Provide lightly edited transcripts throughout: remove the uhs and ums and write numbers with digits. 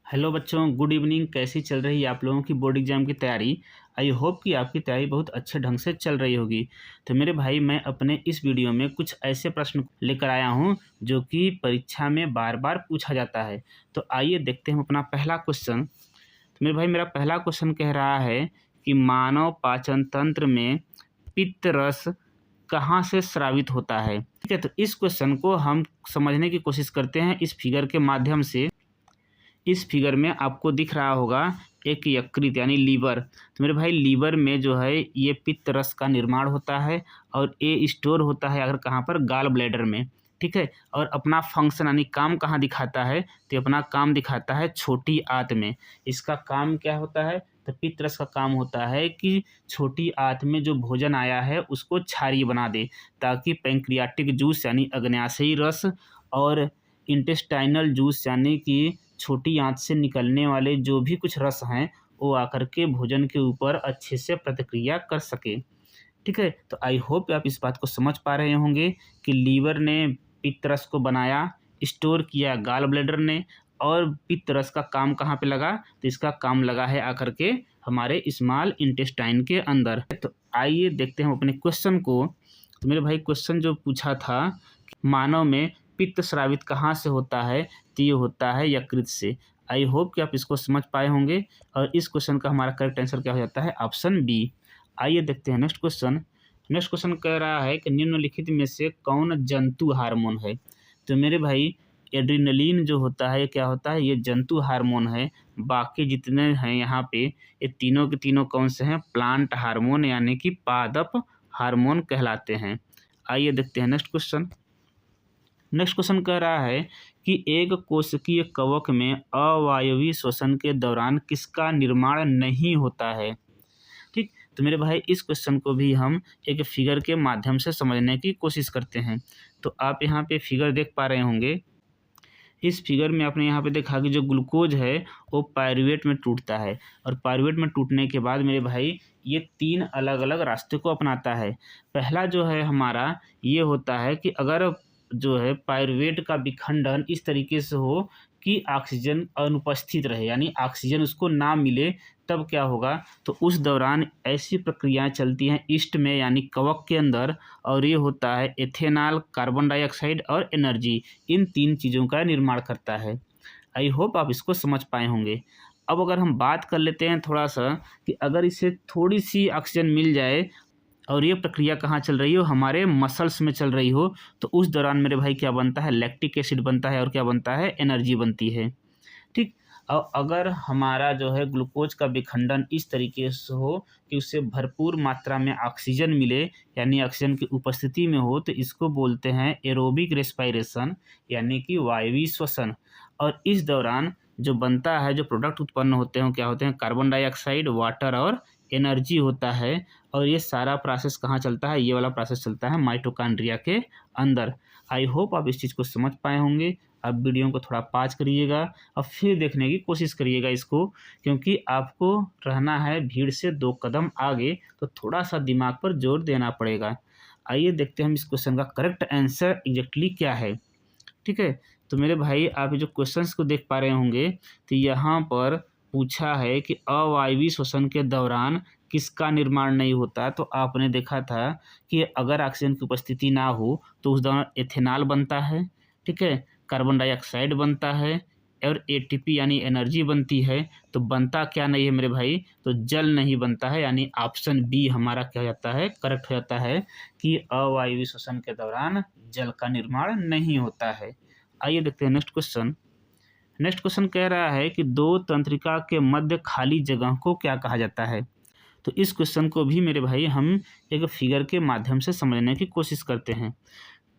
Hello बच्चों, good evening. कैसी चल रही है आप लोगों की बोर्ड एग्जाम की तैयारी। आई होप कि आपकी तैयारी बहुत अच्छे ढंग से चल रही होगी। तो मेरे भाई, मैं अपने इस वीडियो में कुछ ऐसे प्रश्न लेकर आया हूं जो कि परीक्षा में बार बार पूछा जाता है। तो आइए देखते हैं अपना पहला क्वेश्चन। तो मेरे भाई, मेरा पहला क्वेश्चन कह रहा है कि मानव पाचन तंत्र में पित्त रस कहाँ से स्रावित होता है। ठीक है, तो इस क्वेश्चन को हम समझने की कोशिश करते हैं इस फिगर के माध्यम से। इस फिगर में आपको दिख रहा होगा एक यकृत यानी लीवर। तो मेरे भाई, लीवर में जो है ये पित्त रस का निर्माण होता है और ये स्टोर होता है अगर कहाँ पर, गाल ब्लैडर में। ठीक है, और अपना फंक्शन यानी काम कहाँ दिखाता है, तो अपना काम दिखाता है छोटी आंत में। इसका काम क्या होता है, तो पित्त रस का काम होता है कि छोटी आंत में जो भोजन आया है उसको क्षारीय बना दे, ताकि पैंक्रियाटिक जूस यानी अग्न्याशयी रस और इंटेस्टाइनल जूस यानी कि छोटी आंत से निकलने वाले जो भी कुछ रस हैं वो आकर के भोजन के ऊपर अच्छे से प्रतिक्रिया कर सके। ठीक है, तो आई होप आप इस बात को समझ पा रहे होंगे कि लीवर ने पित्त रस को बनाया, स्टोर किया गाल ब्लैडर ने, और पित्त रस का काम कहाँ पे लगा, तो इसका काम लगा है आकर के हमारे स्मॉल इंटेस्टाइन के अंदर। तो आइए देखते हैं अपने क्वेश्चन को। तो मेरे भाई, क्वेश्चन जो पूछा था, मानव में पित्त स्रावित कहाँ से होता है, तो ये होता है यकृत से। आई होप कि आप इसको समझ पाए होंगे और इस क्वेश्चन का हमारा करेक्ट आंसर क्या हो जाता है, ऑप्शन बी। आइए देखते हैं नेक्स्ट क्वेश्चन। नेक्स्ट क्वेश्चन कह रहा है कि निम्नलिखित में से कौन जंतु हार्मोन है। तो मेरे भाई, एड्रिनलिन जो होता है क्या होता है, ये जंतु हार्मोन है। बाकी जितने हैं यहाँ पे, ये तीनों के तीनों कौन से हैं, प्लांट हार्मोन यानी कि पादप हार्मोन कहलाते हैं। आइए देखते हैं नेक्स्ट क्वेश्चन। नेक्स्ट क्वेश्चन कह रहा है कि एक कोशिकीय कवक में अवायवीय श्वसन के दौरान किसका निर्माण नहीं होता है। ठीक, तो मेरे भाई, इस क्वेश्चन को भी हम एक फिगर के माध्यम से समझने की कोशिश करते हैं। तो आप यहाँ पे फिगर देख पा रहे होंगे। इस फिगर में आपने यहाँ पे देखा कि जो ग्लूकोज है वो पायरुवेट में टूटता है, और पायरुवेट में टूटने के बाद मेरे भाई ये तीन अलग अलग रास्ते को अपनाता है। पहला जो है हमारा ये होता है कि अगर जो है पायरुवेट का विखंडन इस तरीके से हो कि ऑक्सीजन अनुपस्थित रहे, यानी ऑक्सीजन उसको ना मिले, तब क्या होगा, तो उस दौरान ऐसी प्रक्रियाएं चलती हैं ईस्ट में यानी कवक के अंदर, और ये होता है एथेनॉल, कार्बन डाइऑक्साइड और एनर्जी, इन तीन चीज़ों का निर्माण करता है। आई होप आप इसको समझ पाए होंगे। अब अगर हम बात कर लेते हैं थोड़ा सा कि अगर इसे थोड़ी सी ऑक्सीजन मिल जाए और ये प्रक्रिया कहाँ चल रही हो, हमारे मसल्स में चल रही हो, तो उस दौरान मेरे भाई क्या बनता है, लैक्टिक एसिड बनता है और क्या बनता है, एनर्जी बनती है। ठीक, और अगर हमारा जो है ग्लूकोज का विखंडन इस तरीके से हो कि उससे भरपूर मात्रा में ऑक्सीजन मिले, यानी ऑक्सीजन की उपस्थिति में हो, तो इसको बोलते हैं एरोबिक रेस्पिरेशन यानी कि वायवीय श्वसन। और इस दौरान जो बनता है, जो प्रोडक्ट उत्पन्न होते हैं, क्या होते हैं, कार्बन डाइऑक्साइड, वाटर और एनर्जी होता है। और ये सारा प्रोसेस कहाँ चलता है, ये वाला प्रोसेस चलता है माइटोकॉन्ड्रिया के अंदर। आई होप आप इस चीज़ को समझ पाए होंगे। अब वीडियो को थोड़ा पॉज करिएगा और फिर देखने की कोशिश करिएगा इसको, क्योंकि आपको रहना है भीड़ से 2 कदम आगे, तो थोड़ा सा दिमाग पर जोर देना पड़ेगा। आइए देखते हैं हम इस क्वेश्चन का करेक्ट आंसर एग्जैक्टली क्या है। ठीक है, तो मेरे भाई, आप ये जो क्वेश्चंस को देख पा रहे होंगे, तो यहाँ पर पूछा है कि अवायवीय श्वसन के दौरान किसका निर्माण नहीं होता। तो आपने देखा था कि अगर ऑक्सीजन की उपस्थिति ना हो तो उस दौरान एथेनॉल बनता है, ठीक है, कार्बन डाइऑक्साइड बनता है और एटीपी यानी एनर्जी बनती है। तो बनता क्या नहीं है मेरे भाई, तो जल नहीं बनता है, यानी ऑप्शन बी हमारा क्या हो जाता है, करेक्ट हो जाता है कि अवायवीय श्वसन के दौरान जल का निर्माण नहीं होता है। आइए देखते हैं नेक्स्ट क्वेश्चन। नेक्स्ट क्वेश्चन कह रहा है कि दो तंत्रिका के मध्य खाली जगह को क्या कहा जाता है। तो इस क्वेश्चन को भी मेरे भाई हम एक फिगर के माध्यम से समझने की कोशिश करते हैं।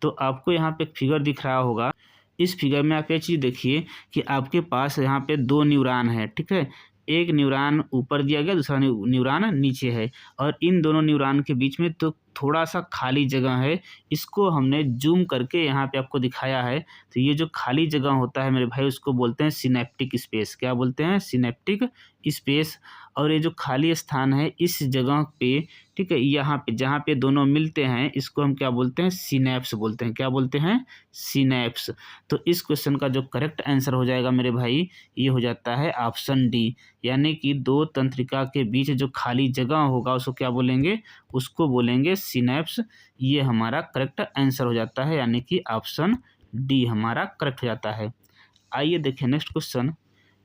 तो आपको यहाँ पे एक फिगर दिख रहा होगा। इस फिगर में आप ये चीज़ देखिए कि आपके पास यहाँ पे 2 न्यूरॉन है, ठीक है, एक न्यूरॉन ऊपर दिया गया, दूसरा न्यूरॉन नीचे है, और इन दोनों न्यूरॉन के बीच में तो थोड़ा सा खाली जगह है, इसको हमने जूम करके यहाँ पे आपको दिखाया है। तो ये जो खाली जगह होता है मेरे भाई, उसको बोलते हैं सिनेप्टिक स्पेस। क्या बोलते हैं? Synaptic space. और ये जो खाली स्थान है इस जगह पे, ठीक है, यहाँ पे जहाँ पे दोनों मिलते हैं, इसको हम क्या बोलते हैं? सिनेप्स बोलते हैं। क्या बोलते हैं? सिनेप्स। तो इस क्वेश्चन का जो करेक्ट आंसर हो जाएगा मेरे भाई, ये हो जाता है ऑप्शन डी। यानी कि दो तंत्रिका के बीच जो खाली जगह होगा उसको क्या बोलेंगे? उसको बोलेंगे सिनेप्स। ये हमारा करेक्ट आंसर हो जाता है, यानी कि ऑप्शन डी हमारा करेक्ट हो जाता है। आइए देखें नेक्स्ट क्वेश्चन।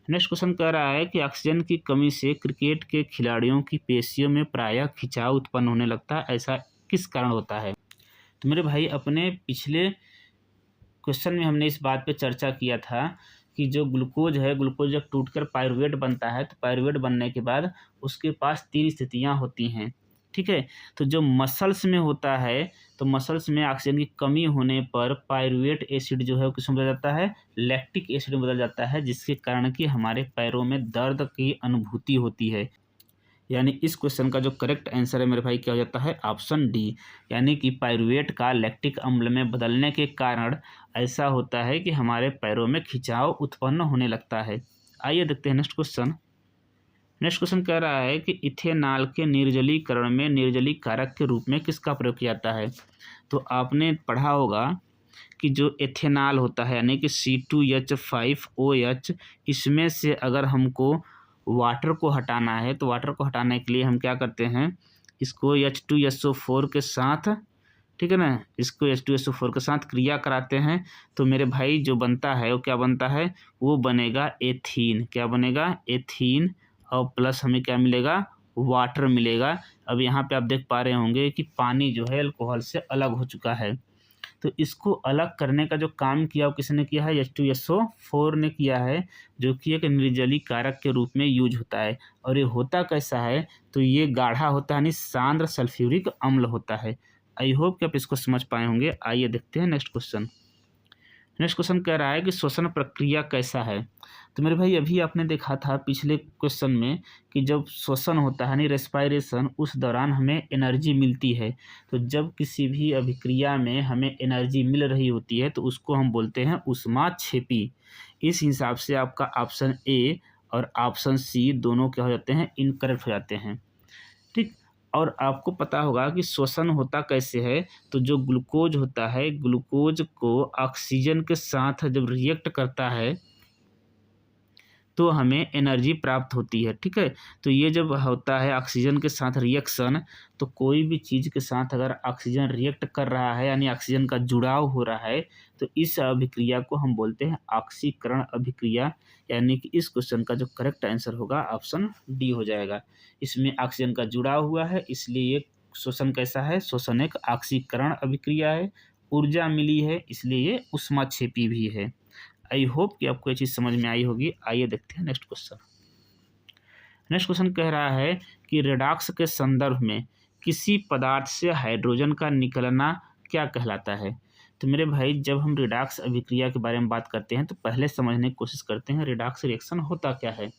नेक्स्ट क्वेश्चन कह रहा है कि ऑक्सीजन की कमी से क्रिकेट के खिलाड़ियों की पेशियों में प्रायः खिंचाव उत्पन्न होने लगता है, ऐसा किस कारण होता है? तो मेरे भाई अपने पिछले क्वेश्चन में हमने इस बात पे चर्चा किया था कि जो ग्लूकोज है, ग्लूकोज जब टूटकर पायरुवेट बनता है तो पायरुवेट बनने के बाद उसके पास 3 स्थितियां होती हैं, ठीक है। तो जो मसल्स में होता है, तो मसल्स में ऑक्सीजन की कमी होने पर पायरुवेट एसिड जो है वो किसमें बदल जाता है? लैक्टिक एसिड में बदल जाता है, जिसके कारण कि हमारे पैरों में दर्द की अनुभूति होती है। यानी इस क्वेश्चन का जो करेक्ट आंसर है मेरे भाई क्या हो जाता है? Option D. यानी कि पायरुवेट का लैक्टिक अम्ल में बदलने के कारण ऐसा होता है कि हमारे पैरों में खिंचाव उत्पन्न होने लगता है। आइए देखते हैं नेक्स्ट क्वेश्चन। नेक्स्ट क्वेश्चन कह रहा है कि इथेनॉल के निर्जलीकरण में निर्जली कारक के रूप में किसका प्रयोग किया जाता है? तो आपने पढ़ा होगा कि जो एथेनॉल होता है यानी कि C2H5OH, इसमें से अगर हमको वाटर को हटाना है तो वाटर को हटाने के लिए हम क्या करते हैं? इसको H2SO4 के साथ, ठीक है ना, इसको H2SO4 के साथ क्रिया कराते हैं। तो मेरे भाई जो बनता है वो क्या बनता है? वो बनेगा एथीन। क्या बनेगा? एथीन। और प्लस हमें क्या मिलेगा? वाटर मिलेगा। अब यहाँ पे आप देख पा रहे होंगे कि पानी जो है अल्कोहल से अलग हो चुका है। तो इसको अलग करने का जो काम किया वो किसने किया है? H2SO4 ने किया है, जो कि एक निर्जली कारक के रूप में यूज होता है। और ये होता कैसा है? तो ये गाढ़ा होता है, यानी सांद्र सल्फ्यूरिक अम्ल होता है। आई होप कि आप इसको समझ पाए होंगे। आइए देखते हैं नेक्स्ट क्वेश्चन। नेक्स्ट क्वेश्चन कह रहा है कि श्वसन प्रक्रिया कैसा है? तो मेरे भाई अभी आपने देखा था पिछले क्वेश्चन में कि जब श्वसन होता है यानी रेस्पायरेशन, उस दौरान हमें एनर्जी मिलती है। तो जब किसी भी अभिक्रिया में हमें एनर्जी मिल रही होती है तो उसको हम बोलते हैं ऊष्माक्षेपी। इस हिसाब से आपका ऑप्शन ए और ऑप्शन सी दोनों क्या हो जाते हैं? इनकरेक्ट हो जाते हैं, ठीक। और आपको पता होगा कि श्वसन होता कैसे है? तो जो ग्लूकोज होता है, ग्लूकोज को ऑक्सीजन के साथ जब रिएक्ट करता है तो हमें एनर्जी प्राप्त होती है, ठीक है। तो ये जब होता है ऑक्सीजन के साथ रिएक्शन, तो कोई भी चीज़ के साथ अगर ऑक्सीजन रिएक्ट कर रहा है यानी ऑक्सीजन का जुड़ाव हो रहा है, तो इस अभिक्रिया को हम बोलते हैं ऑक्सीकरण अभिक्रिया। यानी कि इस क्वेश्चन का जो करेक्ट आंसर होगा ऑप्शन डी हो जाएगा। इसमें ऑक्सीजन का जुड़ाव हुआ है, इसलिए ये श्वसन कैसा है? श्वसन एक ऑक्सीकरण अभिक्रिया है। ऊर्जा मिली है, इसलिए ये ऊष्माक्षेपी भी है। आई होप कि आपको ये चीज़ समझ में आई होगी। आइए देखते हैं नेक्स्ट क्वेश्चन। नेक्स्ट क्वेश्चन कह रहा है कि रेडॉक्स के संदर्भ में किसी पदार्थ से हाइड्रोजन का निकलना क्या कहलाता है? तो मेरे भाई जब हम रिडॉक्स अभिक्रिया के बारे में बात करते हैं तो पहले समझने की कोशिश करते हैं रिडॉक्स रिएक्शन होता क्या है।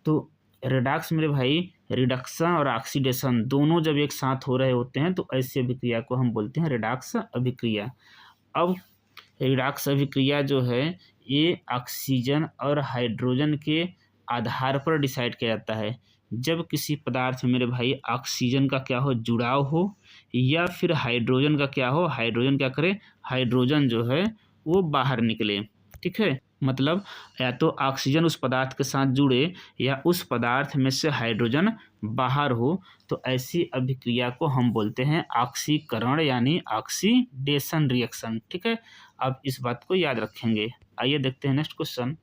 तो रिडॉक्स मेरे भाई, रिडक्शन और ऑक्सीडेशन दोनों जब एक साथ हो रहे होते हैं तो ऐसी अभिक्रिया को हम बोलते हैं रिडॉक्स अभिक्रिया। अब रिडॉक्स अभिक्रिया जो है ये ऑक्सीजन और हाइड्रोजन के आधार पर डिसाइड किया जाता है। जब किसी पदार्थ में मेरे भाई ऑक्सीजन का क्या हो? जुड़ाव हो, या फिर हाइड्रोजन का क्या हो? हाइड्रोजन क्या करे? हाइड्रोजन जो है वो बाहर निकले, ठीक है। मतलब या तो ऑक्सीजन उस पदार्थ के साथ जुड़े या उस पदार्थ में से हाइड्रोजन बाहर हो, तो ऐसी अभिक्रिया को हम बोलते हैं ऑक्सीकरण यानी ऑक्सीडेशन रिएक्शन, ठीक है। आप इस बात को याद रखेंगे। आइए देखते हैं नेक्स्ट क्वेश्चन।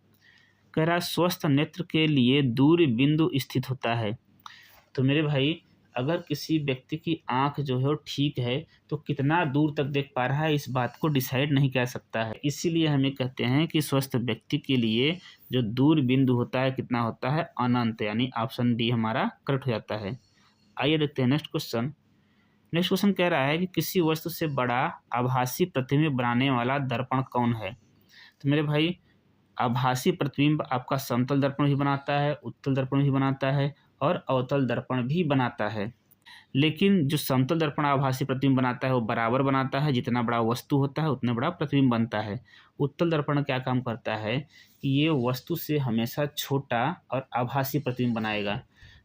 कह रहा है स्वस्थ नेत्र के लिए दूर बिंदु स्थित होता है। तो मेरे भाई अगर किसी व्यक्ति की आंख जो है वो ठीक है तो कितना दूर तक देख पा रहा है इस बात को डिसाइड नहीं कर सकता है। इसीलिए हमें कहते हैं कि स्वस्थ व्यक्ति के लिए जो दूर बिंदु होता है कितना होता है? अनंत। यानी ऑप्शन डी हमारा करेक्ट हो जाता है। आइए देखते हैं नेक्स्ट क्वेश्चन। नेक्स्ट क्वेश्चन कह रहा है कि किसी वस्तु से बड़ा आभासी प्रतिबिंब बनाने वाला दर्पण कौन है? तो मेरे भाई आभासी प्रतिबिंब आपका समतल दर्पण भी बनाता है, उत्तल दर्पण भी बनाता है और अवतल दर्पण भी बनाता है। लेकिन जो समतल दर्पण आभासी प्रतिबिंब बनाता है वो बराबर बनाता है, जितना बड़ा वस्तु होता है उतना बड़ा प्रतिबिंब बनता है। उत्तल दर्पण क्या काम करता है कि ये वस्तु से हमेशा छोटा और आभासी प्रतिबिंब बनाएगा।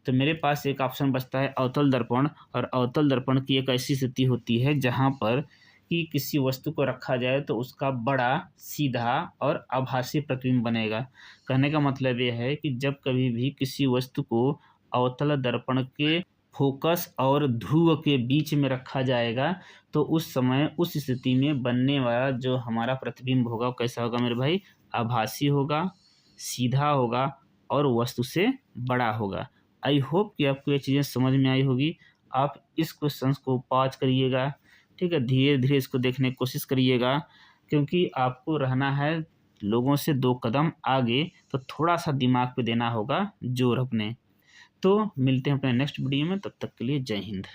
तो मेरे पास एक ऑप्शन बचता है अवतल दर्पण, और अवतल दर्पण की एक ऐसी स्थिति होती है जहाँ पर कि किसी वस्तु को रखा जाए तो उसका बड़ा, सीधा और आभासी प्रतिबिंब बनेगा। कहने का मतलब ये है कि जब कभी भी किसी वस्तु को अवतल दर्पण के फोकस और ध्रुव के बीच में रखा जाएगा तो उस समय उस स्थिति में बनने वाला जो हमारा प्रतिबिंब होगा वो कैसा होगा मेरे भाई? आभासी होगा, सीधा होगा और वस्तु से बड़ा होगा। आई होप कि आपको ये चीज़ें समझ में आई होगी। आप इस क्वेश्चंस को पॉज करिएगा, ठीक है, धीरे धीरे इसको देखने की कोशिश करिएगा, क्योंकि आपको रहना है लोगों से 2 कदम आगे, तो थोड़ा सा दिमाग पे देना होगा जोर अपने। तो मिलते हैं अपने नेक्स्ट वीडियो में, तब तक के लिए जय हिंद।